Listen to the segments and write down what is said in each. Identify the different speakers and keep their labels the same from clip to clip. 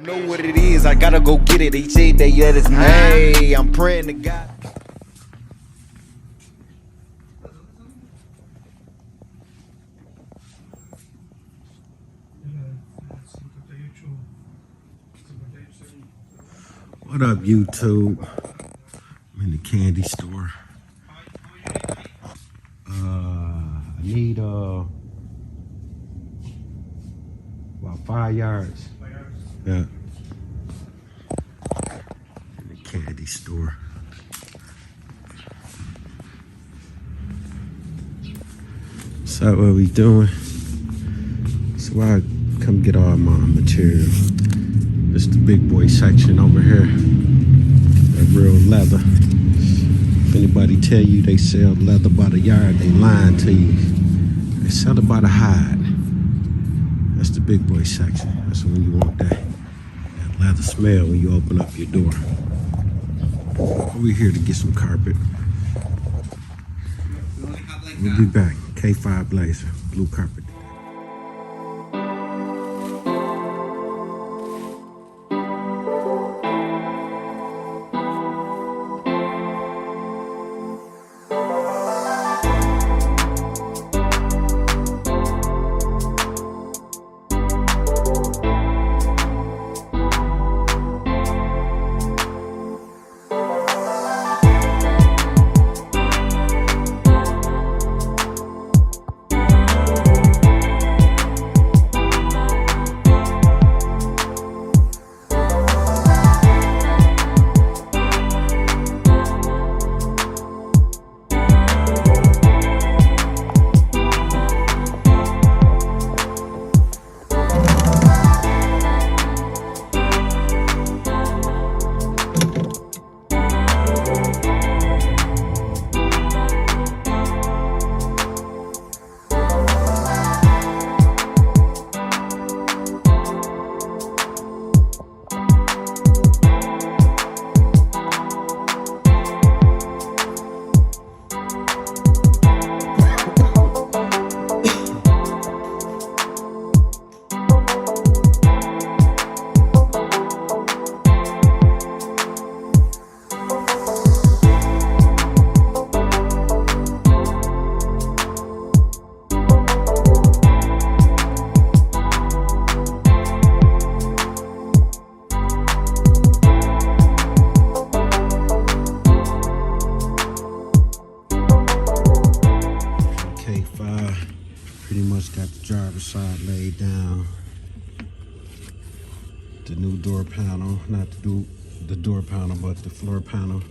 Speaker 1: Know what it is, I gotta go get it. They say they let us hey, I'm praying to God.
Speaker 2: What up, YouTube? I'm in the candy store. I need about 5 yards. Yeah. In the candy store. So what we doing? So I come get all my material. This the big boy section over here. That real leather. If anybody tell you they sell leather by the yard, they lying to you. They sell it by the hide. That's the big boy section. That's when you want that leather smell when you open up your door. We're here to get some carpet. We'll be back. K5 Blazer, blue carpet. Pretty much got the driver's side laid down. The new door panel, not the door panel, but the floor panel.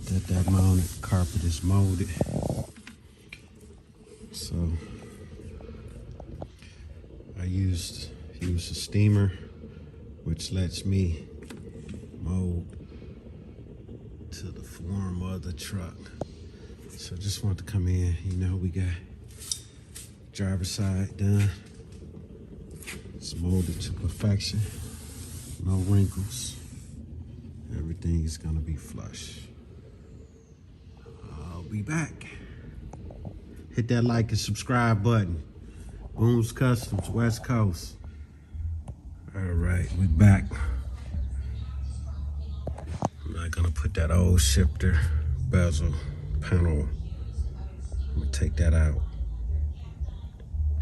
Speaker 2: That mounted carpet is molded. So I used a steamer, which lets me mold to the form of the truck. So just want to come in, we got driver's side done. It's molded to perfection. No wrinkles. Everything is gonna be flush. I'll be back. Hit that like and subscribe button. Booms Customs, West Coast. All right, we back. I'm not gonna put that old shifter bezel panel. I'm gonna take that out.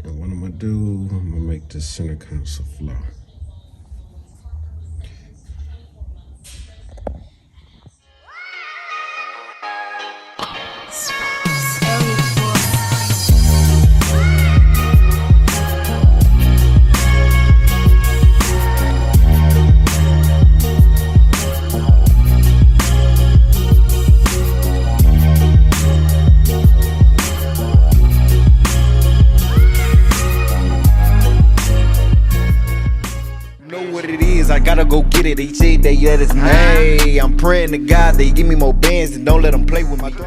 Speaker 2: And what I'm gonna do, I'm gonna make this center console flow.
Speaker 1: I gotta go get it. They say they let us hey, I'm praying to God they give me more bands and don't let them play with my throne.